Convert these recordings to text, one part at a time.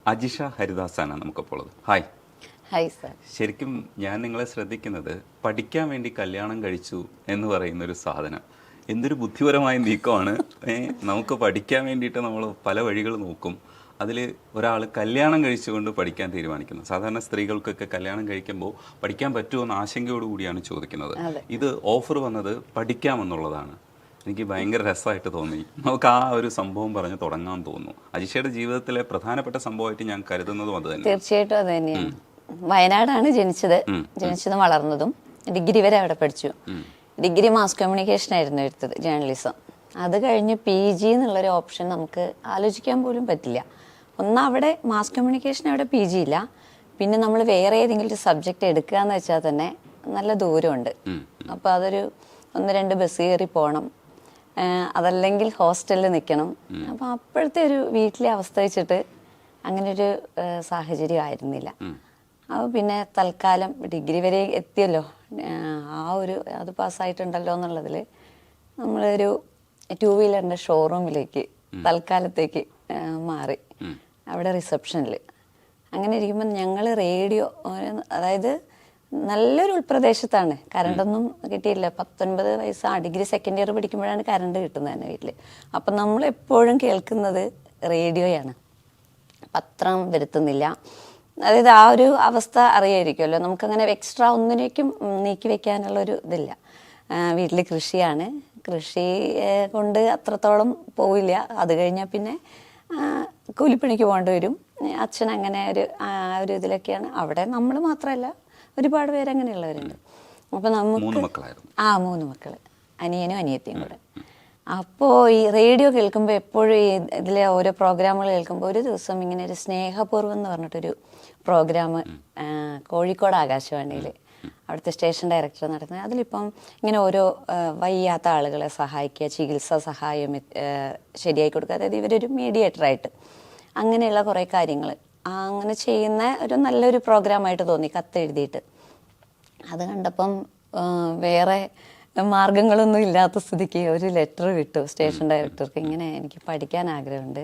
അജിഷ ഹരിദാസാണ് നമുക്കിപ്പോൾ ഉള്ളത്. Hi. Hi sir. ശരിക്കും ഞാൻ നിങ്ങളെ ശ്രദ്ധിക്കുന്നത് പഠിക്കാൻ വേണ്ടി കല്യാണം കഴിച്ചു എന്ന് പറയുന്ന ഒരു സാധനം എന്തൊരു ബുദ്ധിപരമായ നീക്കമാണ്. നമുക്ക് പഠിക്കാൻ വേണ്ടിയിട്ട് നമ്മൾ പല വഴികൾ നോക്കും. അതിൽ ഒരാൾ കല്യാണം കഴിച്ചുകൊണ്ട് പഠിക്കാൻ തീരുമാനിക്കുന്നു. സാധാരണ സ്ത്രീകൾക്കൊക്കെ കല്യാണം കഴിക്കുമ്പോൾ പഠിക്കാൻ പറ്റുമോ എന്ന ആശങ്കയോടുകൂടിയാണ് ചോദിക്കുന്നത്. ഇത് ഓഫർ വന്നത് പഠിക്കാമെന്നുള്ളതാണ്. എനിക്ക് ഭയങ്കര രസമായിട്ട് തോന്നി. നമുക്ക് ആ ഒരു സംഭവം പറഞ്ഞ് തുടങ്ങാൻ തോന്നുന്നു. അജിഷയുടെ ജീവിതത്തിലെ പ്രധാനപ്പെട്ട സംഭവമായിട്ട് ഞാൻ കരുതുന്നതും അത് തന്നെ. തീർച്ചയായിട്ടും അത് തന്നെയാണ്. വയനാടാണ് ജനിച്ചതും വളർന്നതും. ഡിഗ്രി വരെ അവിടെ പഠിച്ചു. ഡിഗ്രി മാസ് കമ്മ്യൂണിക്കേഷൻ ആയിരുന്നു എടുത്തത്, ജേർണലിസം. അത് കഴിഞ്ഞ് PG എന്നുള്ളൊരു ഓപ്ഷൻ നമുക്ക് ആലോചിക്കാൻ പോലും പറ്റില്ല. അവിടെ മാസ് കമ്മ്യൂണിക്കേഷൻ അവിടെ PG ഇല്ല. പിന്നെ നമ്മൾ വേറെ ഏതെങ്കിലും ഒരു സബ്ജക്റ്റ് എടുക്കുക എന്ന് വെച്ചാൽ തന്നെ നല്ല ദൂരമുണ്ട്. അപ്പോൾ അതൊരു 1-2 ബസ് കയറി പോകണം, അതല്ലെങ്കിൽ ഹോസ്റ്റലിൽ നിൽക്കണം. അപ്പം അപ്പോഴത്തെ ഒരു വീട്ടിലെ അവസ്ഥ വെച്ചിട്ട് അങ്ങനെ ഒരു സാഹചര്യം ആയിരുന്നില്ല. അപ്പോൾ പിന്നെ തൽക്കാലം ഡിഗ്രി വരെ എത്തിയല്ലോ, അത് പാസ്സായിട്ടുണ്ടല്ലോ എന്നുള്ളതിൽ നമ്മളൊരു 2 വീലറിൻ്റെ ഷോറൂമിലേക്ക് തൽക്കാലത്തേക്ക് മാറി, അവിടെ റിസപ്ഷനിൽ. അങ്ങനെ ഇരിക്കുമ്പോൾ ഞങ്ങൾ റേഡിയോ, അതായത് നല്ലൊരു ഉൾപ്രദേശത്താണ്, കറണ്ടൊന്നും കിട്ടിയില്ല. 19 വയസ്സ്, ഡിഗ്രി സെക്കൻഡ് ഇയർ പഠിക്കുമ്പോഴാണ് കറണ്ട് കിട്ടുന്നത് തന്നെ വീട്ടിൽ. അപ്പം നമ്മൾ എപ്പോഴും കേൾക്കുന്നത് റേഡിയോയാണ്, പത്രം വരുത്തുന്നില്ല. അതായത് ആ ഒരു അവസ്ഥ അറിയായിരിക്കുമല്ലോ. നമുക്കങ്ങനെ എക്സ്ട്രാ ഒന്നിനേക്കും നീക്കി വെക്കാനുള്ളൊരു ഇതില്ല. വീട്ടിൽ കൃഷിയാണ്, കൃഷി കൊണ്ട് അത്രത്തോളം പോവില്ല. അത് കഴിഞ്ഞാൽ പിന്നെ കൂലിപ്പണിക്ക് പോകേണ്ടി വരും. അച്ഛൻ അങ്ങനെ ഒരു ഇതിലൊക്കെയാണ്. അവിടെ നമ്മൾ മാത്രമല്ല, ഒരുപാട് പേര് അങ്ങനെയുള്ളവരുണ്ട്. അപ്പം നമുക്ക് 3 മക്കൾ, അനിയനും അനിയത്തിയും കൂടെ. അപ്പോൾ ഈ റേഡിയോ കേൾക്കുമ്പോൾ എപ്പോഴും ഈ ഇതിലെ ഓരോ പ്രോഗ്രാമുകൾ കേൾക്കുമ്പോൾ, ഒരു ദിവസം ഇങ്ങനെ ഒരു സ്നേഹപൂർവ്വം എന്ന് പറഞ്ഞിട്ടൊരു പ്രോഗ്രാം കോഴിക്കോട് ആകാശവാണിയിൽ അവിടുത്തെ സ്റ്റേഷൻ ഡയറക്ടർ നടത്തുന്നത്. അതിലിപ്പം ഇങ്ങനെ ഓരോ വയ്യാത്ത ആളുകളെ സഹായിക്കുക, ചികിത്സാ സഹായം ശരിയായി കൊടുക്കുക, അതായത് ഇവരൊരു മീഡിയേറ്ററായിട്ട് അങ്ങനെയുള്ള കുറേ കാര്യങ്ങൾ അങ്ങനെ ചെയ്യുന്ന ഒരു നല്ലൊരു പ്രോഗ്രാമായിട്ട് തോന്നി, കത്തെഴുതിയിട്ട്. അത് കണ്ടപ്പം വേറെ മാർഗങ്ങളൊന്നും ഇല്ലാത്ത സ്ഥിതിക്ക് ഒരു ലെറ്റർ വിട്ടു സ്റ്റേഷൻ ഡയറക്ടർക്ക്. ഇങ്ങനെ എനിക്ക് പഠിക്കാൻ ആഗ്രഹമുണ്ട്,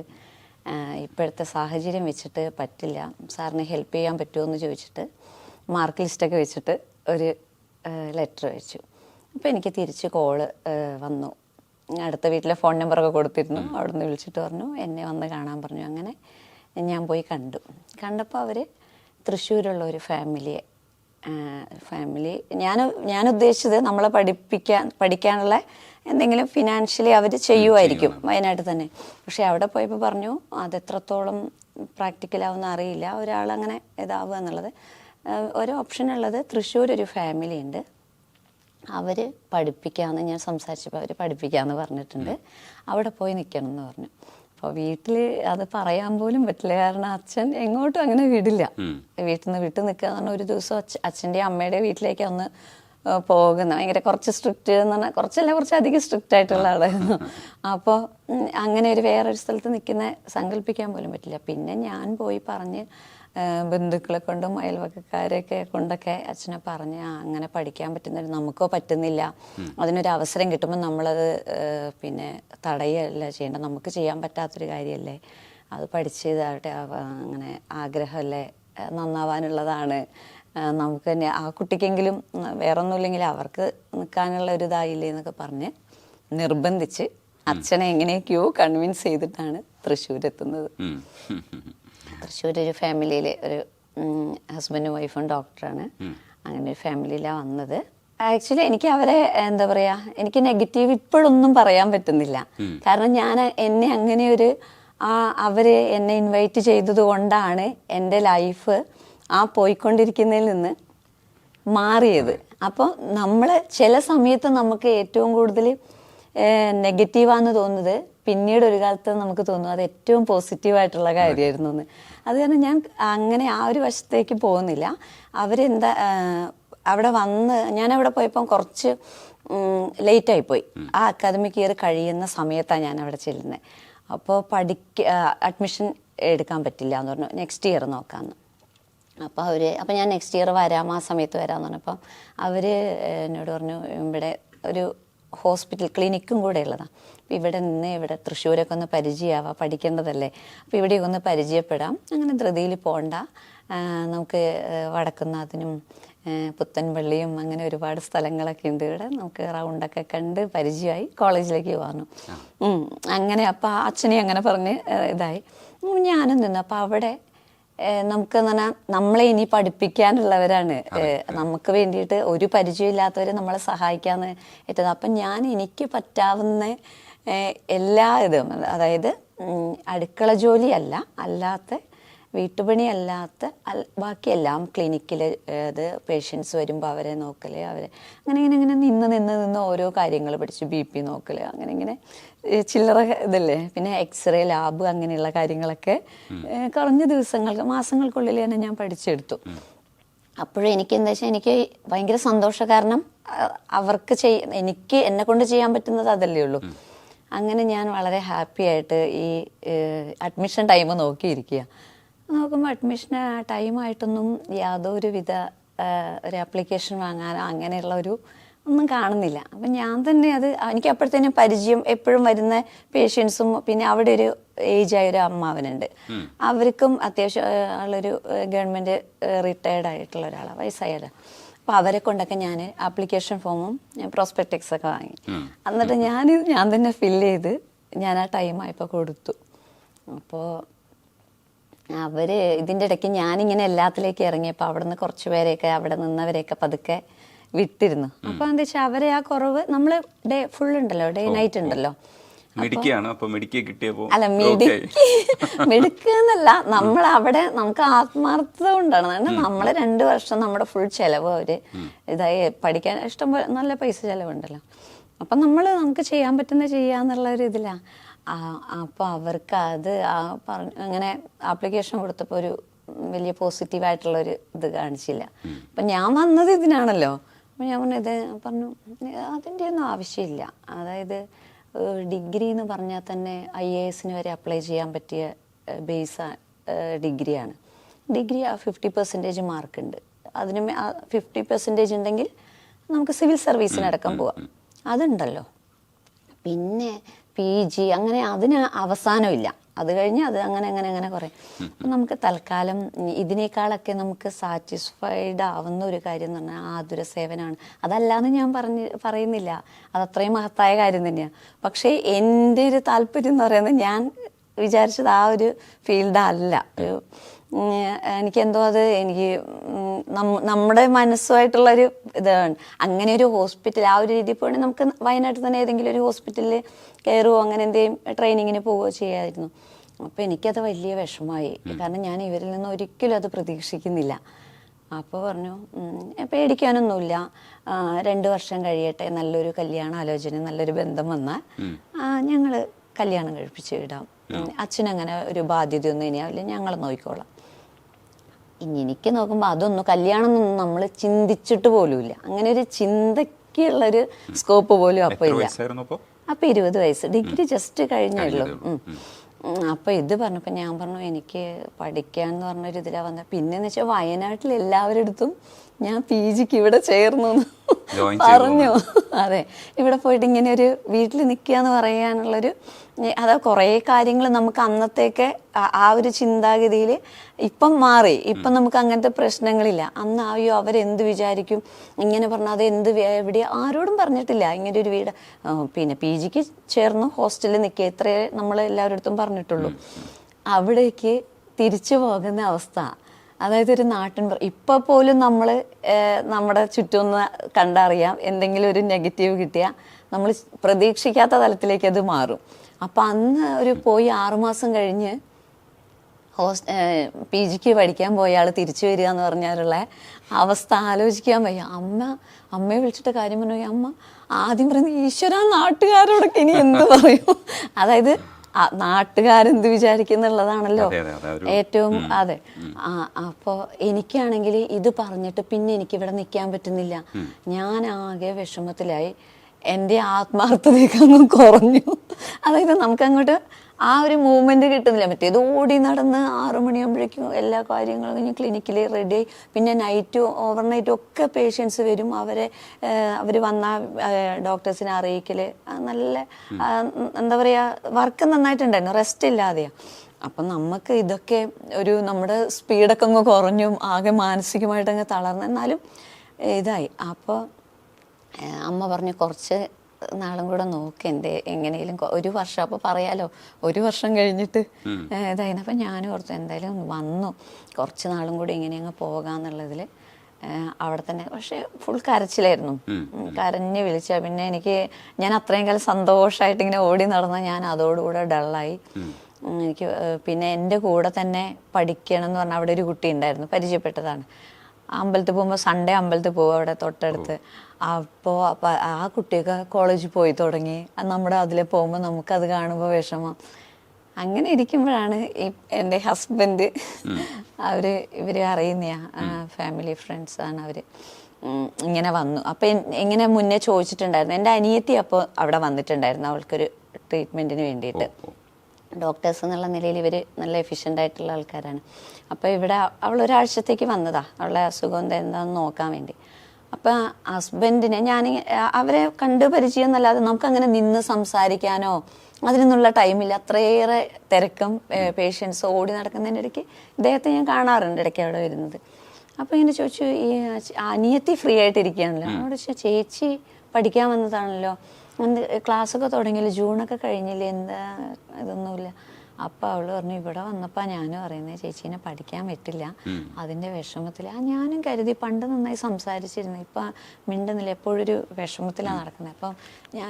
ഇപ്പോഴത്തെ സാഹചര്യം വെച്ചിട്ട് പറ്റില്ല, സാറിന് ഹെൽപ്പ് ചെയ്യാൻ പറ്റുമോ എന്ന് ചോദിച്ചിട്ട് മാർക്ക് ലിസ്റ്റൊക്കെ വെച്ചിട്ട് ഒരു ലെറ്റർ വെച്ചു. അപ്പോൾ എനിക്ക് തിരിച്ച് കോള് വന്നു. അടുത്ത വീട്ടിലെ ഫോൺ നമ്പറൊക്കെ കൊടുത്തിരുന്നു. അവിടെ നിന്ന് വിളിച്ചിട്ട് പറഞ്ഞു എന്നെ വന്ന് കാണാൻ പറഞ്ഞു. അങ്ങനെ ഞാൻ പോയി കണ്ടപ്പോൾ അവർ തൃശ്ശൂരുള്ള ഒരു ഫാമിലി ഞാൻ ഉദ്ദേശിച്ചത് നമ്മളെ പഠിക്കാനുള്ള എന്തെങ്കിലും ഫിനാൻഷ്യലി അവർ ചെയ്യുമായിരിക്കും വയനാട്ടിൽ തന്നെ. പക്ഷെ അവിടെ പോയപ്പോൾ പറഞ്ഞു അതെത്രത്തോളം പ്രാക്ടിക്കലാവുമെന്ന് അറിയില്ല, ഒരാളങ്ങനെ ഇതാവുക എന്നുള്ളത്. ഒരു ഓപ്ഷൻ ഉള്ളത് തൃശ്ശൂർ ഒരു ഫാമിലി ഉണ്ട്, അവർ പഠിപ്പിക്കാമെന്ന് ഞാൻ സംസാരിച്ചപ്പോൾ അവർ പഠിപ്പിക്കാമെന്ന് പറഞ്ഞിട്ടുണ്ട്, അവിടെ പോയി നിൽക്കണം എന്ന് പറഞ്ഞു. അപ്പോൾ വീട്ടിൽ അത് പറയാൻ പോലും പറ്റില്ല, കാരണം അച്ഛൻ എങ്ങോട്ടും അങ്ങനെ വിടില്ല. വീട്ടിൽ നിന്ന് വിട്ടു നിൽക്കുക എന്ന് പറഞ്ഞാൽ ഒരു ദിവസം അച്ഛൻ്റെയും അമ്മയുടെ വീട്ടിലേക്ക് ഒന്ന് പോകുന്ന ഭയങ്കര കുറച്ച് സ്ട്രിക്റ്റ് എന്ന് പറഞ്ഞാൽ കുറച്ചധികം സ്ട്രിക്റ്റ് ആയിട്ടുള്ള ആളായിരുന്നു. അപ്പോൾ അങ്ങനെ വേറൊരു സ്ഥലത്ത് നിൽക്കുന്ന സങ്കല്പിക്കാൻ പോലും പറ്റില്ല. പിന്നെ ഞാൻ പോയി പറഞ്ഞ് ബന്ധുക്കളെ കൊണ്ടും അയൽവക്കക്കാരെയൊക്കെ കൊണ്ടൊക്കെ അച്ഛനെ പറഞ്ഞ് അങ്ങനെ പഠിക്കാൻ പറ്റുന്നൊരു, നമുക്കോ പറ്റുന്നില്ല, അതിനൊരു അവസരം കിട്ടുമ്പോൾ നമ്മളത് പിന്നെ തടയുകയല്ല ചെയ്യേണ്ടത്, നമുക്ക് ചെയ്യാൻ പറ്റാത്തൊരു കാര്യമല്ലേ, അത് പഠിച്ച് ഇതാവട്ടെ, അങ്ങനെ ആഗ്രഹമല്ലേ, നന്നാവാനുള്ളതാണ്, നമുക്ക് തന്നെ ആ കുട്ടിക്കെങ്കിലും വേറൊന്നുമില്ലെങ്കിൽ അവർക്ക് നിൽക്കാനുള്ള ഒരു ഇതായില്ലേ എന്നൊക്കെ പറഞ്ഞ് നിർബന്ധിച്ച് അച്ഛനെ എങ്ങനെയൊക്കെയോ കൺവിൻസ് ചെയ്തിട്ടാണ് തൃശ്ശൂർ എത്തുന്നത്. തൃശ്ശൂർ ഒരു ഫാമിലിയിൽ ഒരു ഹസ്ബൻഡും വൈഫും ഡോക്ടറാണ്. അങ്ങനെ ഒരു ഫാമിലിയിലാണ് വന്നത്. ആക്ച്വലി എനിക്ക് അവരെ എന്താ പറയുക, എനിക്ക് നെഗറ്റീവ് ഇപ്പോഴൊന്നും പറയാൻ പറ്റുന്നില്ല. കാരണം എന്നെ അങ്ങനെ അവർ എന്നെ ഇൻവൈറ്റ് ചെയ്തത് കൊണ്ടാണ് എൻ്റെ ലൈഫ് പോയിക്കൊണ്ടിരിക്കുന്നതിൽ നിന്ന് മാറിയത്. അപ്പോൾ നമ്മൾ ചില സമയത്ത് നമുക്ക് ഏറ്റവും കൂടുതൽ നെഗറ്റീവാന്ന് തോന്നുന്നത് പിന്നീട് ഒരു കാലത്ത് നമുക്ക് തോന്നും അത് ഏറ്റവും പോസിറ്റീവായിട്ടുള്ള കാര്യമായിരുന്നു എന്ന്. അത് കാരണം ഞാൻ അങ്ങനെ ആ ഒരു വശത്തേക്ക് പോകുന്നില്ല. അവരെന്താ അവിടെ ഞാനവിടെ പോയപ്പം കുറച്ച് ലേറ്റായിപ്പോയി. ആ അക്കാദമിക് ഇയർ കഴിയുന്ന സമയത്താണ് ഞാൻ അവിടെ ചെല്ലുന്നത്. അപ്പോൾ അഡ്മിഷൻ എടുക്കാൻ പറ്റില്ല എന്ന് പറഞ്ഞു, നെക്സ്റ്റ് ഇയർ നോക്കാമെന്ന്. അപ്പോൾ ഞാൻ നെക്സ്റ്റ് ഇയർ വരാം, ആ സമയത്ത് വരാമെന്ന് പറഞ്ഞപ്പം അവർ എന്നോട് പറഞ്ഞു ഇവിടെ ഒരു ഹോസ്പിറ്റൽ ക്ലിനിക്കും കൂടെ ഉള്ളതാണ്. അപ്പോൾ ഇവിടെ നിന്ന് ഇവിടെ തൃശ്ശൂരൊക്കെ ഒന്ന് പരിചയമാവാം, പഠിക്കേണ്ടതല്ലേ. അപ്പോൾ ഇവിടെയൊക്കെ ഒന്ന് പരിചയപ്പെടാം, അങ്ങനെ ധൃതിയിൽ പോകണ്ട. നമുക്ക് വടക്കുന്നാഥനും പുത്തൻപള്ളിയും അങ്ങനെ ഒരുപാട് സ്ഥലങ്ങളൊക്കെ ഉണ്ട് ഇവിടെ. നമുക്ക് റൗണ്ടൊക്കെ കണ്ട് പരിചയമായി കോളേജിലേക്ക് പോകാനും അങ്ങനെ. അപ്പോൾ അച്ഛനെ അങ്ങനെ പറഞ്ഞ് ഇതായി. ഞാനും നിന്നു. അപ്പോൾ അവിടെ നമുക്ക് പറഞ്ഞാൽ നമ്മളെ ഇനി പഠിപ്പിക്കാനുള്ളവരാണ്, നമുക്ക് വേണ്ടിയിട്ട് ഒരു പരിചയമില്ലാത്തവർ നമ്മളെ സഹായിക്കാന്ന് ഏറ്റത്. അപ്പം ഞാൻ എനിക്ക് പറ്റാവുന്ന എല്ലാ ഇതും, അതായത് അടുക്കള ജോലിയല്ല, അല്ലാത്ത വീട്ടുപണി അല്ലാത്ത ബാക്കിയെല്ലാം ക്ലിനിക്കിൽ അത് പേഷ്യൻസ് വരുമ്പോൾ അവരെ നോക്കൽ, അവരെ അങ്ങനെ ഇങ്ങനെ നിന്ന് ഓരോ കാര്യങ്ങൾ പഠിച്ചു. BP നോക്കൽ, അങ്ങനെ ഇങ്ങനെ ചില്ലറ ഇതല്ലേ. പിന്നെ എക്സ്റേ ലാബ് അങ്ങനെയുള്ള കാര്യങ്ങളൊക്കെ കുറഞ്ഞ ദിവസങ്ങൾക്ക് മാസങ്ങൾക്കുള്ളിൽ തന്നെ ഞാൻ പഠിച്ചെടുത്തു. അപ്പോഴും എനിക്ക് എന്താ വെച്ചാൽ എനിക്ക് ഭയങ്കര സന്തോഷം. കാരണം അവർക്ക് എനിക്ക് എന്നെ കൊണ്ട് ചെയ്യാൻ പറ്റുന്നത് അതല്ലേ ഉള്ളൂ. അങ്ങനെ ഞാൻ വളരെ ഹാപ്പി ആയിട്ട് ഈ അഡ്മിഷൻ ടൈം നോക്കിയിരിക്കുക. നോക്കുമ്പോൾ അഡ്മിഷൻ ടൈമായിട്ടൊന്നും യാതൊരുവിധ ഒരു ആപ്ലിക്കേഷൻ വാങ്ങാനോ അങ്ങനെയുള്ള ഒന്നും കാണുന്നില്ല. അപ്പം ഞാൻ തന്നെ എനിക്ക് അപ്പോഴത്തേനും പരിചയം എപ്പോഴും വരുന്ന പേഷ്യൻസും, പിന്നെ അവിടെ ഒരു ഏജായ ഒരു അമ്മാവനുണ്ട്, അവർക്കും അത്യാവശ്യം ഉള്ളൊരു ഗവൺമെൻറ് റിട്ടയർഡ് ആയിട്ടുള്ള ഒരാളാണ്, വയസ്സായത്. അപ്പോൾ അവരെ കൊണ്ടൊക്കെ ഞാൻ ആപ്ലിക്കേഷൻ ഫോമും പ്രോസ്പെക്ടക്സ് ഒക്കെ വാങ്ങി. എന്നിട്ട് ഞാൻ തന്നെ ഫില്ല് ചെയ്ത് ഞാൻ ആ ടൈമായപ്പോൾ കൊടുത്തു. അപ്പോൾ അവർ ഇതിൻ്റെ ഇടയ്ക്ക് ഞാനിങ്ങനെ എല്ലാത്തിലേക്ക് ഇറങ്ങിയപ്പോൾ അവിടെ നിന്ന് കുറച്ച് പേരെയൊക്കെ അവിടെ നിന്നവരെയൊക്കെ പതുക്കെ വിട്ടിരുന്നു. അപ്പോൾ എന്താ വെച്ചാൽ അവരെ ആ കുറവ് നമ്മൾ ഡേ ഫുൾ ഉണ്ടല്ലോ, ഡേ നൈറ്റ് ഉണ്ടല്ലോ. അല്ല മിടുക്കെന്നല്ല, നമ്മൾ അവിടെ നമുക്ക് ആത്മാർത്ഥത കൊണ്ടാണ്. നമ്മളെ 2 വർഷം നമ്മുടെ ഫുൾ ചെലവ് അവര് ഇതായി പഠിക്കാൻ ഇഷ്ടംപോലെ നല്ല പൈസ ചെലവുണ്ടല്ലോ. അപ്പം നമുക്ക് ചെയ്യാൻ പറ്റുന്ന ചെയ്യാന്നുള്ള ഒരു ഇതിലാണ്. അപ്പോൾ അവർക്ക് അത് അങ്ങനെ ആപ്ലിക്കേഷൻ കൊടുത്തപ്പോൾ ഒരു വലിയ പോസിറ്റീവായിട്ടുള്ളൊരു ഇത് കാണിച്ചില്ല. അപ്പം ഞാൻ വന്നത് ഇതിനാണല്ലോ. അപ്പം ഞാൻ പറഞ്ഞു അതിൻ്റെ ഒന്നും ആവശ്യമില്ല. അതായത് ഡിഗ്രി എന്ന് പറഞ്ഞാൽ തന്നെ IAS വരെ അപ്ലൈ ചെയ്യാൻ പറ്റിയ ബേസ് ഡിഗ്രിയാണ്. ഡിഗ്രി 50% മാർക്കുണ്ട്. അതിന് 50% ഉണ്ടെങ്കിൽ നമുക്ക് സിവിൽ സർവീസിനടക്കം പോവാം. അതുണ്ടല്ലോ. പിന്നെ PG അങ്ങനെ അതിന് അവസാനമില്ല. അത് കഴിഞ്ഞ് അത് അങ്ങനെ കുറേ. അപ്പം നമുക്ക് തൽക്കാലം ഇതിനേക്കാളൊക്കെ നമുക്ക് സാറ്റിസ്ഫൈഡ് ആവുന്ന ഒരു കാര്യം എന്ന് പറഞ്ഞാൽ ആതുര സേവനമാണ്. അതല്ലാന്ന് ഞാൻ പറയുന്നില്ല, അതത്രയും മഹത്തായ കാര്യം തന്നെയാണ്. പക്ഷേ എൻ്റെ ഒരു താല്പര്യം എന്ന് പറയുന്നത് ഞാൻ വിചാരിച്ചത് ആ ഒരു ഫീൽഡല്ല. എനിക്കെന്തോ എനിക്ക് നമ്മുടെ മനസ്സുമായിട്ടുള്ളൊരു ഇതാണ്. അങ്ങനെ ഒരു ഹോസ്പിറ്റൽ ആ ഒരു രീതിയിൽ പോകണമെങ്കിൽ നമുക്ക് വയനാട്ടിൽ തന്നെ ഏതെങ്കിലും ഒരു ഹോസ്പിറ്റലിൽ കയറുകയോ അങ്ങനെ എന്തെങ്കിലും ട്രെയിനിങ്ങിന് പോവുകയോ ചെയ്യാമായിരുന്നു. അപ്പോൾ എനിക്കത് വലിയ വിഷമമായി. കാരണം ഞാൻ ഇവരിൽ നിന്ന് ഒരിക്കലും അത് പ്രതീക്ഷിക്കുന്നില്ല. അപ്പോൾ പറഞ്ഞു പേടിക്കാനൊന്നുമില്ല, 2 വർഷം കഴിയട്ടെ, നല്ലൊരു കല്യാണ ആലോചന നല്ലൊരു ബന്ധം വന്നാൽ ഞങ്ങൾ കല്യാണം കഴിപ്പിച്ച് വിടാം. അച്ഛനങ്ങനെ ഒരു ബാധ്യതയൊന്നും ഇനിയാവില്ല, ഞങ്ങൾ നോക്കിക്കോളാം. എനിക്ക് നോക്കുമ്പോൾ അതൊന്നും കല്യാണം ഒന്നും നമ്മൾ ചിന്തിച്ചിട്ട് പോലുമില്ല. അങ്ങനെ ഒരു ചിന്തയ്ക്കുള്ളൊരു സ്കോപ്പ് പോലും അപ്പോൾ ഇല്ല. അപ്പോൾ 20 വയസ്സ്, ഡിഗ്രി ജസ്റ്റ് കഴിഞ്ഞുള്ളൂ. അപ്പോൾ ഇത് പറഞ്ഞപ്പോൾ ഞാൻ പറഞ്ഞു എനിക്ക് പഠിക്കാന്ന് പറഞ്ഞൊരു ഇതിലാണ് വന്നത്. പിന്നെന്ന് വെച്ചാൽ വയനാട്ടിൽ എല്ലാവരുടെ അടുത്തും ഞാൻ PGക്ക് ഇവിടെ ചേർന്നു പറഞ്ഞു. അതെ, ഇവിടെ പോയിട്ട് ഇങ്ങനെ ഒരു വീട്ടിൽ നിൽക്കുക എന്ന് പറയാനുള്ളൊരു അതാ കുറേ കാര്യങ്ങൾ നമുക്ക് അന്നത്തേക്ക് ആ ഒരു ചിന്താഗതിയിൽ ഇപ്പം മാറി. ഇപ്പം നമുക്ക് അങ്ങനത്തെ പ്രശ്നങ്ങളില്ല. അന്ന് അയ്യോ അവരെന്ത് വിചാരിക്കും ഇങ്ങനെ പറഞ്ഞാൽ അത് എവിടെ ആരോടും പറഞ്ഞിട്ടില്ല ഇങ്ങനെ ഒരു വീട്. പിന്നെ PGക്ക് ചേർന്നു ഹോസ്റ്റലിൽ നിൽക്കുക, ഇത്രയേ നമ്മൾ എല്ലാവരുടെ അടുത്തും പറഞ്ഞിട്ടുള്ളൂ. അവിടേക്ക് തിരിച്ചു പോകുന്ന അവസ്ഥ, അതായത് ഒരു നാട്ടിൻ ഇപ്പം പോലും നമ്മൾ നമ്മുടെ ചുറ്റുമൊന്ന് കണ്ടറിയാം. എന്തെങ്കിലും ഒരു നെഗറ്റീവ് കിട്ടിയാൽ നമ്മൾ പ്രതീക്ഷിക്കാത്ത തലത്തിലേക്ക് അത് മാറും. അപ്പം അന്ന് പോയി 6 മാസം കഴിഞ്ഞ് PGക്ക് പഠിക്കാൻ പോയ ആൾ തിരിച്ചു വരിക എന്ന് പറഞ്ഞാലുള്ള അവസ്ഥ ആലോചിക്കാൻ വയ്യ. അമ്മയെ വിളിച്ചിട്ട് കാര്യം പറഞ്ഞു. അമ്മ ആദ്യം പറയുന്നത് ഈശ്വര നാട്ടുകാരോടൊക്കെ ഇനി എന്ത് പറയും. അതായത് നാട്ടുകാരെന്ത് വിചാരിക്കുന്നുള്ളതാണല്ലോ ഏറ്റവും. അതെ. അപ്പോൾ എനിക്കാണെങ്കിൽ ഇത് പറഞ്ഞിട്ട് പിന്നെ എനിക്കിവിടെ നിൽക്കാൻ പറ്റുന്നില്ല. ഞാൻ ആകെ വിഷമത്തിലായി. എൻ്റെ ആത്മാർത്ഥതയൊക്കെ അങ്ങ് കുറഞ്ഞു. അതായത് നമുക്കങ്ങോട്ട് ആ ഒരു മൂവ്മെന്റ് കിട്ടുന്നില്ല. മറ്റേത് ഓടി നടന്ന് 6 മണിയാകുമ്പോഴേക്കും എല്ലാ കാര്യങ്ങളും കഴിഞ്ഞ് ക്ലിനിക്കിൽ റെഡി ആയി. പിന്നെ നൈറ്റും ഓവർനൈറ്റും ഒക്കെ പേഷ്യൻസ് വരും. അവർ വന്ന ഡോക്ടേഴ്സിനെ അറിയിക്കൽ നല്ല എന്താ പറയുക, വർക്ക് നന്നായിട്ടുണ്ടായിരുന്നു, റെസ്റ്റ് ഇല്ലാതെയാണ്. അപ്പം നമുക്ക് ഇതൊക്കെ നമ്മുടെ സ്പീഡൊക്കെ അങ്ങ് കുറഞ്ഞു, ആകെ മാനസികമായിട്ടങ്ങ് തളർന്നു. എന്നാലും ഇതായി. അപ്പോൾ അമ്മ പറഞ്ഞു കുറച്ച് നാളും കൂടെ നോക്ക്, എങ്ങനെയും 1 വർഷം. അപ്പോൾ പറയാലോ 1 വർഷം കഴിഞ്ഞിട്ട് ഇതായിരുന്നു. അപ്പം ഞാനും ഓർത്തു എന്തായാലും വന്നു, കുറച്ച് നാളും കൂടി ഇങ്ങനെ അങ്ങ് പോകാന്നുള്ളതിൽ അവിടെ തന്നെ. പക്ഷെ ഫുൾ കരച്ചിലായിരുന്നു, കരഞ്ഞ് വിളിച്ച. പിന്നെ ഞാൻ അത്രയും കാലം സന്തോഷമായിട്ട് ഇങ്ങനെ ഓടി നടന്ന ഞാൻ അതോടുകൂടെ ഡള്ളായി. എനിക്ക് പിന്നെ എൻ്റെ കൂടെ തന്നെ പഠിക്കണം എന്ന് പറഞ്ഞാൽ അവിടെ ഒരു കുട്ടി ഉണ്ടായിരുന്നു, പരിചയപ്പെട്ടതാണ്. അമ്പലത്തിൽ പോകുമ്പോൾ സൺഡേ അമ്പലത്തിൽ പോകും അവിടെ തൊട്ടടുത്ത്. അപ്പോൾ ആ കുട്ടിയൊക്കെ കോളേജിൽ പോയി തുടങ്ങി. നമ്മുടെ അതിൽ പോകുമ്പോൾ നമുക്കത് കാണുമ്പോൾ വിഷമം. അങ്ങനെ ഇരിക്കുമ്പോഴാണ് എൻ്റെ ഹസ്ബൻഡ് ഇവർ അറിയുന്ന ഫാമിലി ഫ്രണ്ട്സാണ് അവർ, ഇങ്ങനെ വന്നു. അപ്പം ഇങ്ങനെ മുന്നേ ചോദിച്ചിട്ടുണ്ടായിരുന്നു. എൻ്റെ അനിയത്തി അപ്പോൾ അവിടെ വന്നിട്ടുണ്ടായിരുന്നു അവൾക്കൊരു ട്രീറ്റ്മെൻറ്റിന് വേണ്ടിയിട്ട്. ഡോക്ടേഴ്സ് എന്നുള്ള നിലയിൽ ഇവർ നല്ല എഫിഷ്യൻ്റ് ആയിട്ടുള്ള ആൾക്കാരാണ്. അപ്പോൾ ഇവിടെ അവൾ ഒരാഴ്ചത്തേക്ക് വന്നതാണ്, അവളുടെ അസുഖം എന്താണെന്ന് നോക്കാൻ വേണ്ടി. അപ്പം ഹസ്ബൻഡിനെ അവരെ കണ്ട് പരിചയം എന്നല്ലാതെ നമുക്കങ്ങനെ നിന്ന് സംസാരിക്കാനോ അതിനൊന്നുള്ള ടൈമില്ല. അത്രയേറെ തിരക്കും പേഷ്യൻസ് ഓടി നടക്കുന്നതിൻ്റെ ഇടയ്ക്ക് ഇദ്ദേഹത്തെ ഞാൻ കാണാറുണ്ട് ഇടയ്ക്ക് അവിടെ വരുന്നത്. അപ്പോൾ ഇങ്ങനെ ചോദിച്ചു, ഈ അനിയത്തി ഫ്രീ ആയിട്ടിരിക്കുകയാണല്ലോ. അവിടെ ചേച്ചി പഠിക്കാൻ വന്നതാണല്ലോ, ക്ലാസ്സൊക്കെ തുടങ്ങിയില്ല, ജൂണൊക്കെ കഴിഞ്ഞില്ലേ, എന്താ ഇതൊന്നുമില്ല. അപ്പം അവൾ പറഞ്ഞു ഇവിടെ വന്നപ്പോൾ ഞാനും അറിയുന്നത് ചേച്ചീനെ പഠിക്കാൻ പറ്റില്ല, അതിൻ്റെ വിഷമത്തിൽ. ഞാനും കരുതി പണ്ട് നന്നായി സംസാരിച്ചിരുന്നു, ഇപ്പം മിണ്ടുന്നില്ല, എപ്പോഴൊരു വിഷമത്തിലാണ് നടക്കുന്നത്. അപ്പം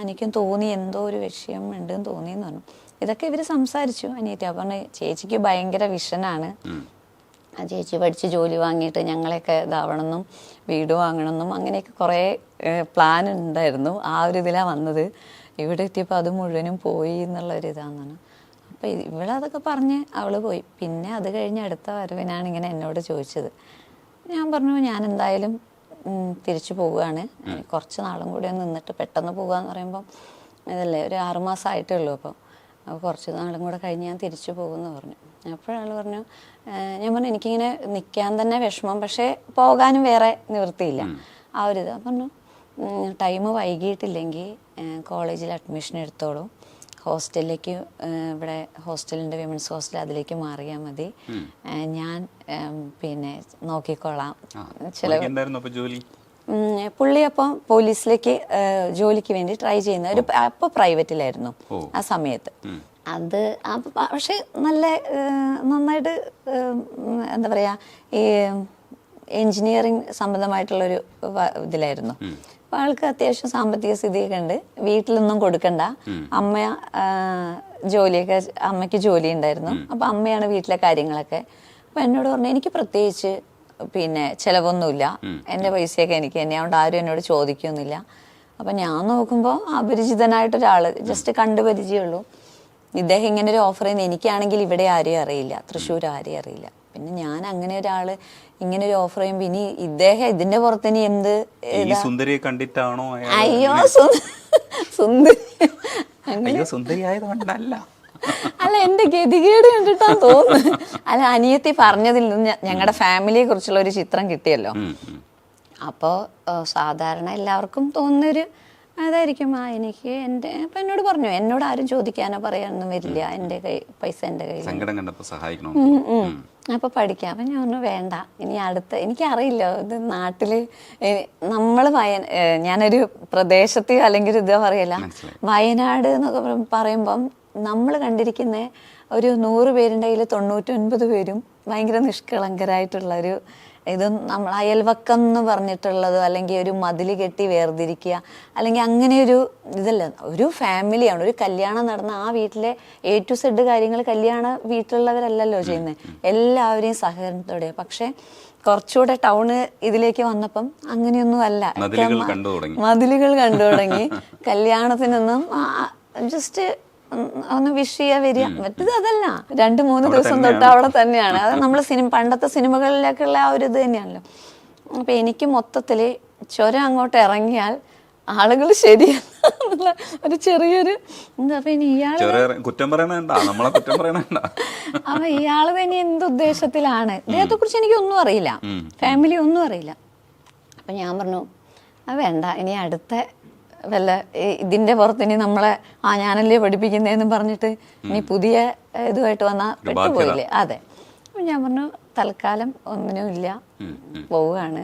എനിക്കും തോന്നി എന്തോ ഒരു വിഷയം ഉണ്ടെന്ന് തോന്നിയെന്ന് പറഞ്ഞു. ഇതൊക്കെ ഇവർ സംസാരിച്ചു അനിയത്തി. അപ്പം ചേച്ചിക്ക് ഭയങ്കര വിഷനാണ്, ആ ചേച്ചി പഠിച്ച് ജോലി വാങ്ങിയിട്ട് ഞങ്ങളെയൊക്കെ ഇതാവണമെന്നും വീട് വാങ്ങണമെന്നും അങ്ങനെയൊക്കെ കുറേ പ്ലാൻ ഉണ്ടായിരുന്നു. ആ ഒരു ഇതിലാണ് വന്നത്. ഇവിടെ എത്തിയപ്പോൾ അത് മുഴുവനും പോയി എന്നുള്ളൊരിതാണെന്നാണ്. അപ്പോൾ ഇവളതൊക്കെ പറഞ്ഞ് അവൾ പോയി. പിന്നെ അത് കഴിഞ്ഞ് അടുത്ത വരവിനാണ് ഇങ്ങനെ എന്നോട് ചോദിച്ചത്. ഞാൻ പറഞ്ഞു ഞാൻ എന്തായാലും തിരിച്ചു പോവുകയാണ്, കുറച്ച് നാളും കൂടി ഒന്ന് നിന്നിട്ട് പെട്ടെന്ന് പോകുകയെന്ന് പറയുമ്പം ഇതല്ലേ ഒരു 6 മാസമായിട്ടേ ഉള്ളൂ. അപ്പോൾ കുറച്ച് നാളും കൂടെ കഴിഞ്ഞ് ഞാൻ തിരിച്ചു പോകുമെന്ന് പറഞ്ഞു. അപ്പോഴയാൾ പറഞ്ഞു, ഞാൻ പറഞ്ഞു എനിക്കിങ്ങനെ നിൽക്കാൻ തന്നെ വിഷമം, പക്ഷേ പോകാനും വേറെ നിവൃത്തിയില്ല ആ ഒരു ഇത്. പറഞ്ഞു ടൈം വൈകിയിട്ടില്ലെങ്കിൽ കോളേജിൽ അഡ്മിഷൻ എടുത്തോളൂ, ഹോസ്റ്റലിലേക്ക് ഇവിടെ ഹോസ്റ്റലുണ്ട്, വിമൻസ് ഹോസ്റ്റൽ, അതിലേക്ക് മാറിയാൽ മതി, ഞാൻ പിന്നെ നോക്കിക്കോളാം. പുള്ളി അപ്പം പോലീസിലേക്ക് ജോലിക്ക് വേണ്ടി ട്രൈ ചെയ്യുന്ന അപ്പോൾ പ്രൈവറ്റിലായിരുന്നു ആ സമയത്ത്. അത് പക്ഷെ നന്നായിട്ട് എന്താ പറയുക, ഈ എൻജിനീയറിങ് സംബന്ധമായിട്ടുള്ളൊരു ഇതിലായിരുന്നു. അപ്പോൾ ആൾക്ക് അത്യാവശ്യം സാമ്പത്തിക സ്ഥിതിയൊക്കെ ഉണ്ട്, വീട്ടിലൊന്നും കൊടുക്കണ്ട. അമ്മയ്ക്ക് ജോലി ഉണ്ടായിരുന്നു. അപ്പോൾ അമ്മയാണ് വീട്ടിലെ കാര്യങ്ങളൊക്കെ. അപ്പോൾ എന്നോട് പറഞ്ഞു എനിക്ക് പ്രത്യേകിച്ച് പിന്നെ ചിലവൊന്നുമില്ല, എൻ്റെ പൈസയൊക്കെ എനിക്ക് തന്നെ, അതുകൊണ്ട് ആരും എന്നോട് ചോദിക്കൊന്നുമില്ല. അപ്പം ഞാൻ നോക്കുമ്പോൾ അപരിചിതനായിട്ടൊരാൾ, ജസ്റ്റ് കണ്ടു പരിചയമുള്ളൂ. ഇദ്ദേഹം ഇങ്ങനെ ഒരു ഓഫർ ചെയ്യുന്നത്, എനിക്കാണെങ്കിൽ ഇവിടെ ആരെയും അറിയില്ല, തൃശ്ശൂർ ആരെയും അറിയില്ല. പിന്നെ ഞാൻ അങ്ങനെ ഒരാൾ ഇങ്ങനെ ഒരു ഓഫർ ചെയ്യുമ്പോൾ ഇനി ഇദ്ദേഹം ഇതിന്റെ പുറത്ത് ഇനി എന്ത് സുന്ദരിയെ കണ്ടിട്ടാണോ? അയ്യോ സുന്ദരിയായതുകൊണ്ടല്ല, അല്ല എന്റെ ഗതികേട് കണ്ടിട്ടാന്ന് തോന്നുന്നു. അല്ല അനിയത്തി പറഞ്ഞതിൽ നിന്ന് ഞങ്ങളുടെ ഫാമിലിയെ കുറിച്ചുള്ള ഒരു ചിത്രം കിട്ടിയല്ലോ. അപ്പോൾ സാധാരണ എല്ലാവർക്കും തോന്നുന്നൊരു അതായിരിക്കും, എനിക്ക് എൻ്റെ അപ്പം എന്നോട് പറഞ്ഞു, എന്നോട് ആരും ചോദിക്കാനോ പറയാനൊന്നും വരില്ല, എൻ്റെ പൈസ എൻ്റെ കയ്യിൽ, അപ്പോൾ പഠിക്കാം. അപ്പം ഞാൻ പറഞ്ഞു വേണ്ട, ഇനി എനിക്കറിയില്ല ഇത് നാട്ടിൽ നമ്മൾ ഞാനൊരു പ്രദേശത്ത് അല്ലെങ്കിൽ ഇതാ പറയല്ല, വയനാട് എന്നൊക്കെ പറയുമ്പം നമ്മൾ കണ്ടിരിക്കുന്ന ഒരു 100 പേരുടെ കയ്യിൽ 99 പേരും ഭയങ്കര നിഷ്കളങ്കരായിട്ടുള്ളൊരു ഇത്, നമ്മൾ അയൽവക്കം എന്ന് പറഞ്ഞിട്ടുള്ളത്, അല്ലെങ്കിൽ ഒരു മതിൽ കെട്ടി വേർതിരിക്കുക, അല്ലെങ്കിൽ അങ്ങനെ ഒരു ഇതല്ല. ഒരു ഫാമിലിയാണ്, ഒരു കല്യാണം നടന്ന ആ വീട്ടിലെ A to Z കാര്യങ്ങൾ കല്യാണ വീട്ടിലുള്ളവരല്ലല്ലോ ചെയ്യുന്നത്, എല്ലാവരെയും സഹകരണത്തോടെ. പക്ഷെ കുറച്ചുകൂടെ ടൗണ് ഇതിലേക്ക് വന്നപ്പം അങ്ങനെയൊന്നും അല്ല, മതിലുകൾ കണ്ടു തുടങ്ങി. കല്യാണത്തിനൊന്നും ജസ്റ്റ് ഒന്ന് വിഷ് ചെയ്യാൻ വരിക, മറ്റത് അതല്ല, 2-3 ദിവസം തൊട്ട് അവിടെ തന്നെയാണ്. അത് നമ്മൾ പണ്ടത്തെ സിനിമകളിലേക്കുള്ള ആ ഒരു ഇത് തന്നെയാണല്ലോ. അപ്പം എനിക്ക് മൊത്തത്തിൽ ചുരം അങ്ങോട്ട് ഇറങ്ങിയാൽ ആളുകൾ ശരിയല്ല ഒരു ചെറിയൊരു എന്താ പിന്നെ ഇയാള് ചെറിയ കുറ്റം പറയണണ്ട, നമ്മളെ കുറ്റം പറയണണ്ട. അപ്പൊ ഇയാള് തന്നെ എന്തുദ്ദേശത്തിലാണ്, ഇദ്ദേഹത്തെ കുറിച്ച് എനിക്കൊന്നും അറിയില്ല, ഫാമിലി ഒന്നും അറിയില്ല. അപ്പൊ ഞാൻ പറഞ്ഞു അത് വേണ്ട, ഇനി അടുത്ത വല്ല ഇതിന്റെ പുറത്ത് ഇനി നമ്മളെ ഞാനല്ലേ പഠിപ്പിക്കുന്നതെന്ന് പറഞ്ഞിട്ട് ഇനി പുതിയ ഇതുമായിട്ട് വന്നാൽ പെട്ടുപോയില്ലേ. അതെ. അപ്പൊ ഞാൻ പറഞ്ഞു തൽക്കാലം ഒന്നിനും ഇല്ല, പോവുകയാണ്.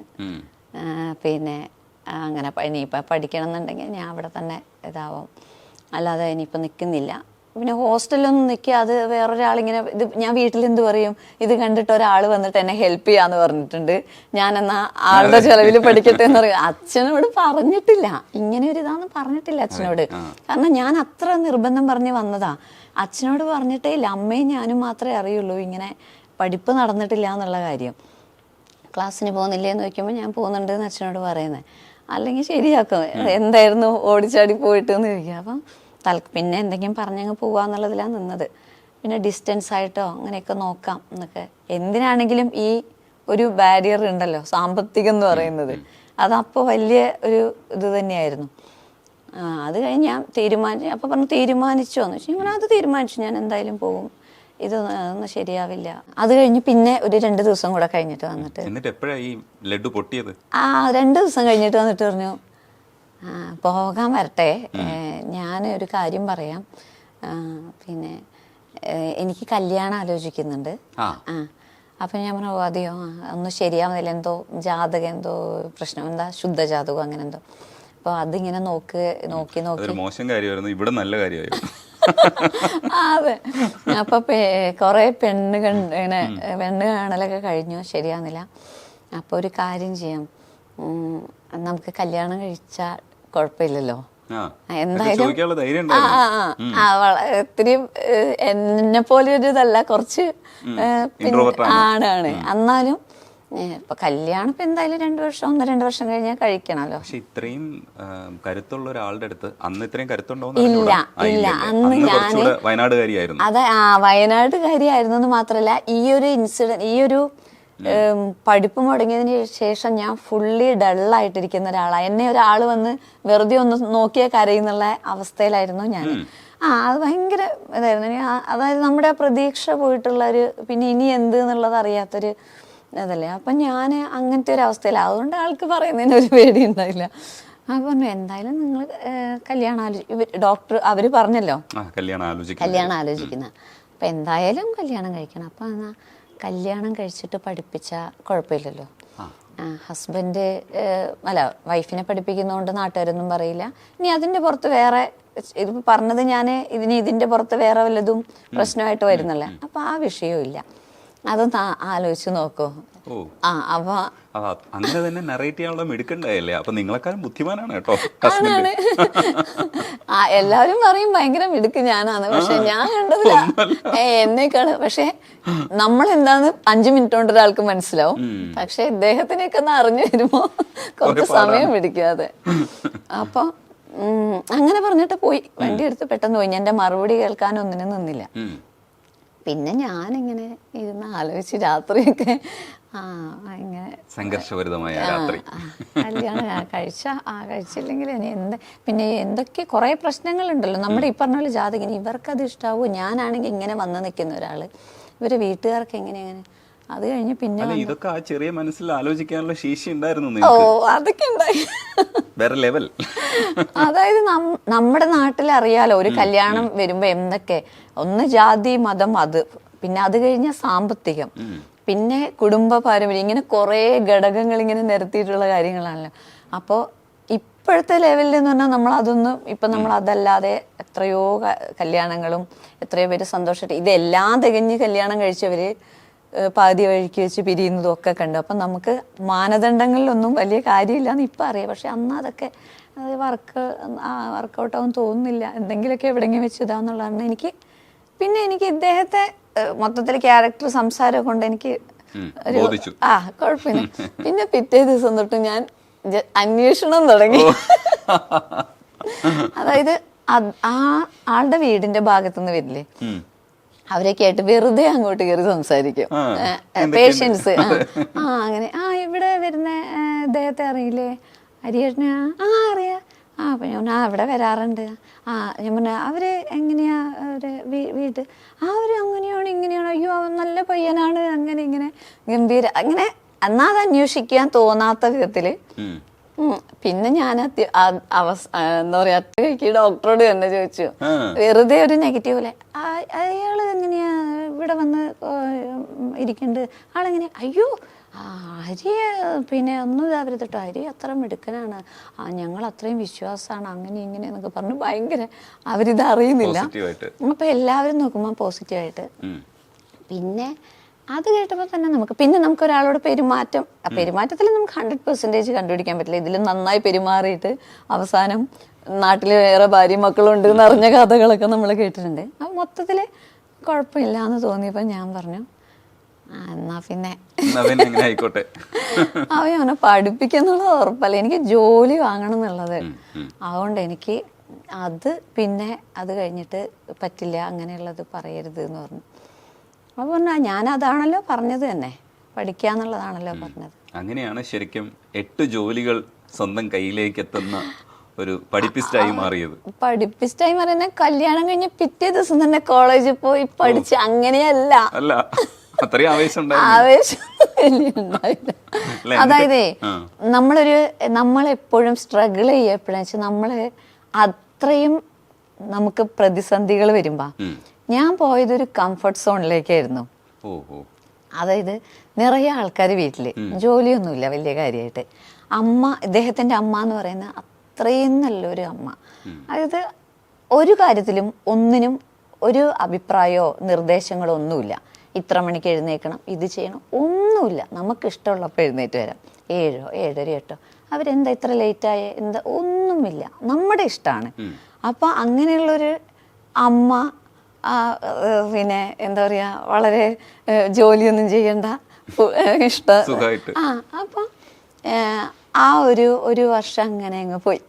പിന്നെ അങ്ങനെ ഇനിയിപ്പോൾ പഠിക്കണം എന്നുണ്ടെങ്കിൽ ഞാൻ അവിടെ തന്നെ ഇതാവും, അല്ലാതെ ഇനിയിപ്പോൾ നിൽക്കുന്നില്ല. പിന്നെ ഹോസ്റ്റലിലൊന്നും നിൽക്കുക, അത് വേറൊരാളിങ്ങനെ ഇത് ഞാൻ വീട്ടിൽ എന്ത് പറയും, ഇത് കണ്ടിട്ട് ഒരാൾ വന്നിട്ട് എന്നെ ഹെൽപ്പ് ചെയ്യാന്ന് പറഞ്ഞിട്ടുണ്ട്, ഞാൻ എന്നാ ആളുടെ ചെലവിൽ പഠിക്കട്ടെ എന്ന് പറയും. അച്ഛനോട് പറഞ്ഞിട്ടില്ല, ഇങ്ങനെ ഒരു ഇതാന്ന് പറഞ്ഞിട്ടില്ല അച്ഛനോട്. കാരണം ഞാൻ അത്ര നിർബന്ധം പറഞ്ഞ് വന്നതാ. അച്ഛനോട് പറഞ്ഞിട്ടേ ഇല്ല, അമ്മയും ഞാനും മാത്രമേ അറിയുള്ളൂ ഇങ്ങനെ പഠിപ്പ് നടന്നിട്ടില്ല എന്നുള്ള കാര്യം. ക്ലാസ്സിന് പോകുന്നില്ലേന്ന് ചോദിക്കുമ്പോൾ ഞാൻ പോകുന്നുണ്ട് എന്ന് അച്ഛനോട് പറയുന്നത്, അല്ലെങ്കിൽ ശരിയാക്കും, എന്തായിരുന്നു ഓടിച്ചാടി പോയിട്ട് എന്ന് ചോദിക്കുക. അപ്പം പിന്നെ എന്തെങ്കിലും പറഞ്ഞങ്ങ് പോവാന്നുള്ളതിലാണ് നിന്നത്. പിന്നെ ഡിസ്റ്റൻസ് ആയിട്ടോ അങ്ങനെയൊക്കെ നോക്കാം എന്നൊക്കെ. എന്തിനാണെങ്കിലും ഈ ഒരു ബാരിയർ ഉണ്ടല്ലോ, സാമ്പത്തികം എന്ന് പറയുന്നത്, അതപ്പോൾ വലിയ ഒരു ഇത് തന്നെയായിരുന്നു. അത് കഴിഞ്ഞ് ഞാൻ അപ്പോൾ പറഞ്ഞു തീരുമാനിച്ചോ എന്ന് വെച്ചാൽ ഞാൻ അത് തീരുമാനിച്ചു, ഞാൻ എന്തായാലും പോകും, ഇതൊന്നും ശരിയാവില്ല. അത് കഴിഞ്ഞ് പിന്നെ ഒരു 2 ദിവസം കൂടെ കഴിഞ്ഞിട്ട് വന്നിട്ട്, എന്നിട്ട് എപ്പോഴാണ് ഈ ലഡു പൊട്ടിയത്? 2 ദിവസം കഴിഞ്ഞിട്ട് വന്നിട്ട് പറഞ്ഞു പോകാൻ വരട്ടെ, ഞാൻ ഒരു കാര്യം പറയാം, പിന്നെ എനിക്ക് കല്യാണം ആലോചിക്കുന്നുണ്ട്. അപ്പം ഞാൻ പറഞ്ഞു അതെയോ, ഒന്നും ശരിയാവുന്നില്ല, എന്തോ ജാതകം എന്തോ പ്രശ്നം, എന്താ ശുദ്ധജാതകം അങ്ങനെ എന്തോ. അപ്പോൾ അതിങ്ങനെ നോക്കി മോശം കാര്യമായിരുന്നു, ഇവിടെ നല്ല കാര്യമായിരുന്നു. അതെ. അപ്പൊ കൊറേ പെണ്ണ് കാണലൊക്കെ കഴിഞ്ഞു, ശരിയാവുന്നില്ല. അപ്പൊ ഒരു കാര്യം ചെയ്യാം, നമുക്ക് കല്യാണം കഴിച്ചാൽ കുഴപ്പമില്ലല്ലോ, എന്തായാലും ഒത്തിരി എന്നെ പോലെ ഒരു ഇതല്ല, കുറച്ച് ആണ്. എന്നാലും ഇപ്പൊ കല്യാണം ഇപ്പൊ എന്തായാലും 2 വർഷം 1-2 വർഷം കഴിഞ്ഞാൽ കഴിക്കണല്ലോ. പക്ഷെ ഇത്രയും കരുത്തുള്ള ഒരാളുടെ അടുത്ത് അന്ന് ഇത്രയും കരുത്തുണ്ടോ? ഇല്ല ഇല്ല, അന്ന് ഞാൻ വയനാടുകാരിയായിരുന്നു. അതെ, വയനാട്ടുകാരിയായിരുന്നു എന്ന് മാത്രല്ല, ഈ ഒരു ഇൻസിഡന്റ്, ഈ ഒരു പഠിപ്പ് മുടങ്ങിയതിന് ശേഷം ഞാൻ ഫുള്ളി ഡള്ളായിട്ടിരിക്കുന്ന ഒരാളാണ്. എന്നെ ഒരാൾ വന്ന് വെറുതെ ഒന്ന് നോക്കിയാൽ കരയുന്നുള്ള അവസ്ഥയിലായിരുന്നു ഞാൻ. അത് ഭയങ്കര ഇതായിരുന്നു. അതായത് നമ്മുടെ പ്രതീക്ഷ പോയിട്ടുള്ള ഒരു, പിന്നെ ഇനി എന്ത് എന്നുള്ളത് അറിയാത്തൊരു അതല്ലേ. അപ്പം ഞാൻ അങ്ങനത്തെ ഒരു അവസ്ഥയിലാണ്. അതുകൊണ്ട് ആൾക്ക് പറയുന്നതിന് ഒരു പേടി ഉണ്ടായില്ല. അപ്പം പറഞ്ഞു എന്തായാലും നിങ്ങൾ കല്യാണം ഡോക്ടർ അവർ പറഞ്ഞല്ലോ കല്യാണം ആലോചിക്കുന്ന, അപ്പം എന്തായാലും കല്യാണം കഴിക്കണം. അപ്പം എന്നാൽ കല്യാണം കഴിച്ചിട്ട് പഠിപ്പിച്ചാൽ കുഴപ്പമില്ലല്ലോ. ഹസ്ബൻഡ് വൈഫിനെ പഠിപ്പിക്കുന്നതുകൊണ്ട് നാട്ടുകാരൊന്നും പറയില്ല. ഇനി അതിൻ്റെ പുറത്ത് വേറെ ഇത് പറഞ്ഞത് ഞാൻ ഇതിൻ്റെ പുറത്ത് വേറെ വല്ലതും പ്രശ്നമായിട്ട് വരുന്നല്ലേ, അപ്പം ആ വിഷയവും ഇല്ല. അതൊന്ന് ആലോചിച്ച് നോക്കൂ. അപ്പൊ അങ്ങനെ തന്നെ നറേറ്റ് ചെയ്യാനുള്ള മിടുക്കുണ്ടായല്ലേ. അപ്പൊ നിങ്ങളെക്കാളും ബുദ്ധിമാനാണ് കേട്ടോ. എല്ലാവരും പറയും ഭയങ്കര മിടുക്ക് ഞാനാണ്, പക്ഷെ ഞാൻ കണ്ടതില്ല എന്നേക്കാള്. പക്ഷെ നമ്മളെന്താന്ന് 5 മിനിറ്റ് കൊണ്ട് ഒരാൾക്ക് മനസ്സിലാവും, പക്ഷെ ഇദ്ദേഹത്തിനൊക്കെ ഒന്ന് അറിഞ്ഞു വരുമ്പോ കുറച്ച് സമയം പിടിക്കാതെ. അപ്പൊ അങ്ങനെ പറഞ്ഞിട്ട് പോയി, വണ്ടി എടുത്ത് പെട്ടെന്ന് പോയി. എന്റെ മറുപടി കേൾക്കാൻ ഒന്നിനും നിന്നില്ല. പിന്നെ ഞാനിങ്ങനെ ഇരുന്ന് ആലോചിച്ച് രാത്രിയൊക്കെ ഇങ്ങനെ സംഘർഷഭരിതമായ രാത്രി, കല്യാണം കഴിച്ചില്ലെങ്കിൽ ഇനി പിന്നെ എന്തൊക്കെ കുറെ പ്രശ്നങ്ങളുണ്ടല്ലോ നമ്മുടെ ഈ പറഞ്ഞ പോലെ ജാതകം. ഇവർക്കത് ഇഷ്ടാവോ, ഞാനാണെങ്കിൽ ഇങ്ങനെ വന്ന് നിൽക്കുന്ന ഒരാള്, ഇവരെ വീട്ടുകാർക്ക് എങ്ങനെ. അത് കഴിഞ്ഞ് പിന്നെ ഇതൊക്കെ ആ ചെറിയ മനസ്സിൽ ആലോചിക്കാനുള്ള ശേഷി ഉണ്ടായിരുന്നു. അതൊക്കെ ഉണ്ടായി, വേറെ ലെവൽ. അതായത് നമ്മുടെ നാട്ടിൽ അറിയാലോ, ഒരു കല്യാണം വരുമ്പോ എന്തൊക്കെ, ഒന്ന് ജാതി മതം, അത് പിന്നെ അത് കഴിഞ്ഞ സാമ്പത്തികം, പിന്നെ കുടുംബ പാരമ്പര്യം, ഇങ്ങനെ കുറേ ഘടകങ്ങൾ ഇങ്ങനെ നിരത്തിയിട്ടുള്ള കാര്യങ്ങളാണല്ലോ. അപ്പോൾ ഇപ്പോഴത്തെ ലെവലിൽ എന്ന് പറഞ്ഞാൽ നമ്മൾ അതൊന്നും ഇപ്പം നമ്മൾ അതല്ലാതെ എത്രയോ കല്യാണങ്ങളും എത്രയോ പേര് സന്തോഷമായിട്ട് ഇതെല്ലാം തികഞ്ഞ് കല്യാണം കഴിച്ചവർ പാതി വഴിക്ക് വെച്ച് പിരിയുന്നതും ഒക്കെ കണ്ടു. അപ്പം നമുക്ക് മാനദണ്ഡങ്ങളിലൊന്നും വലിയ കാര്യമില്ലാന്ന് ഇപ്പം അറിയാം. പക്ഷെ അന്ന് അതൊക്കെ വർക്കൗട്ടാവും തോന്നുന്നില്ല, എന്തെങ്കിലുമൊക്കെ എവിടെയെങ്കിലും വെച്ച് ഇതാന്നുള്ളതാണ് എനിക്ക്. പിന്നെ എനിക്ക് ഇദ്ദേഹത്തെ മൊത്തത്തിൽ ക്യാരക്ടർ സംസാരം കൊണ്ട് എനിക്ക് ഒരു കുഴപ്പമില്ല. പിന്നെ പിറ്റേ ദിവസം തൊട്ട് ഞാൻ അന്വേഷണം തുടങ്ങി. അതായത് ആളുടെ വീടിന്റെ ഭാഗത്തുനിന്ന് വരില്ലേ, അവരൊക്കെ ആയിട്ട് വെറുതെ അങ്ങോട്ട് കയറി സംസാരിക്കും. പേഷ്യൻസ് അങ്ങനെ ഇവിടെ വരുന്ന ഇദ്ദേഹത്തെ അറിയില്ലേ, ഹരിയേട്ടനെ അറിയാം, അപ്പം ഞാൻ പറഞ്ഞു അവിടെ വരാറുണ്ട്. ഞാൻ പറഞ്ഞു അവർ എങ്ങനെയാ അവര് വീട് അവർ അങ്ങനെയാണ് ഇങ്ങനെയാണ്, അയ്യോ അവൻ നല്ല പയ്യനാണ്, അങ്ങനെ ഇങ്ങനെ ഗംഭീര അങ്ങനെ എന്നാ അത് അന്വേഷിക്കാൻ തോന്നാത്ത വിധത്തിൽ. പിന്നെ ഞാൻ എന്താ പറയാ ഡോക്ടറോട് തന്നെ ചോദിച്ചു, വെറുതെ ഒരു നെഗറ്റീവ് പോലെ, അയാള് എങ്ങനെയാ ഇവിടെ വന്ന് ഇരിക്കുന്നുണ്ട്, ആളെങ്ങനെയാ, അയ്യോ ഹരി പിന്നെ ഒന്നും ഇതാവരുത് കേട്ടോ, ഹരി അത്ര മിടുക്കനാണ്, ഞങ്ങൾ അത്രയും വിശ്വാസമാണ്, അങ്ങനെ ഇങ്ങനെ എന്നൊക്കെ പറഞ്ഞു ഭയങ്കര അവരിത് അറിയുന്നില്ല. അപ്പൊ എല്ലാവരും നോക്കുമ്പോൾ പോസിറ്റീവായിട്ട്. പിന്നെ അത് കേട്ടപ്പോൾ തന്നെ നമുക്ക് ഒരാളോട് പെരുമാറ്റത്തിൽ നമുക്ക് 100% കണ്ടുപിടിക്കാൻ പറ്റില്ല. ഇതിൽ നന്നായി പെരുമാറിയിട്ട് അവസാനം നാട്ടിൽ വേറെ ഭാര്യയും മക്കളുണ്ട് എന്ന് അറിഞ്ഞ കഥകളൊക്കെ നമ്മൾ കേട്ടിട്ടുണ്ട്. അപ്പം മൊത്തത്തിൽ കുഴപ്പമില്ല എന്ന് തോന്നിയപ്പോൾ ഞാൻ പറഞ്ഞു എന്നാ പിന്നെ ആയിക്കോട്ടെ. അവനെ പഠിപ്പിക്കുന്നുള്ളത് ഉറപ്പല്ല, എനിക്ക് ജോലി വാങ്ങണം എന്നുള്ളത്. അതുകൊണ്ട് എനിക്ക് പിന്നെ അത് കഴിഞ്ഞിട്ട് പറ്റില്ല, അങ്ങനെയുള്ളത് പറയരുത് എന്ന് പറഞ്ഞു. അപ്പോൾ പറഞ്ഞാൽ ഞാൻ അതാണല്ലോ പറഞ്ഞത് തന്നെ, പഠിക്കാന്നുള്ളതാണല്ലോ പറഞ്ഞത്. അങ്ങനെയാണ് ശരിക്കും 8 ജോലികൾ സ്വന്തം കയ്യിലേക്ക് എത്തുന്ന ഒരു പഠിപ്പിസ്റ്റായി മാറിയത്. പഠിപ്പിസ്റ്റായി പറയുന്ന കല്യാണം കഴിഞ്ഞ പിറ്റേ ദിവസം തന്നെ കോളേജിൽ പോയി പഠിച്ച് അങ്ങനെയല്ല. അല്ല, അത്രയും ആവേശം ഉണ്ടായില്ല. അതായത് നമ്മളെപ്പോഴും സ്ട്രഗിൾ ചെയ്യപ്പോഴെന്ന് വെച്ചാൽ നമ്മള് അത്രയും നമുക്ക് പ്രതിസന്ധികൾ വരുമ്പോ, ഞാൻ പോയതൊരു കംഫർട്ട് സോണിലേക്കായിരുന്നു. അതായത് നിറയെ ആൾക്കാർ വീട്ടില്, ജോലിയൊന്നുമില്ല വലിയ കാര്യമായിട്ട്. ഇദ്ദേഹത്തിന്റെ അമ്മ എന്ന് പറയുന്ന അത്രയും നല്ലൊരു അമ്മ. അതായത് ഒരു കാര്യത്തിലും ഒന്നിനും ഒരു അഭിപ്രായമോ നിർദ്ദേശങ്ങളോ ഒന്നുമില്ല. ഇത്ര മണിക്ക് എഴുന്നേക്കണം, ഇത് ചെയ്യണം, ഒന്നുമില്ല. നമുക്ക് ഇഷ്ടമുള്ളപ്പോൾ എഴുന്നേറ്റ് വരാം, 7, 7:30, 8. അവരെന്താ ഇത്ര ലേറ്റായ, എന്താ, ഒന്നുമില്ല, നമ്മുടെ ഇഷ്ടമാണ്. അപ്പൊ അങ്ങനെയുള്ളൊരു അമ്മ, പിന്നെ എന്താ പറയാ, വളരെ ജോലിയൊന്നും ചെയ്യണ്ട, ഇഷ്ടം. അപ്പം ഒരു വർഷം അങ്ങനെ അങ്ങ് പോയി.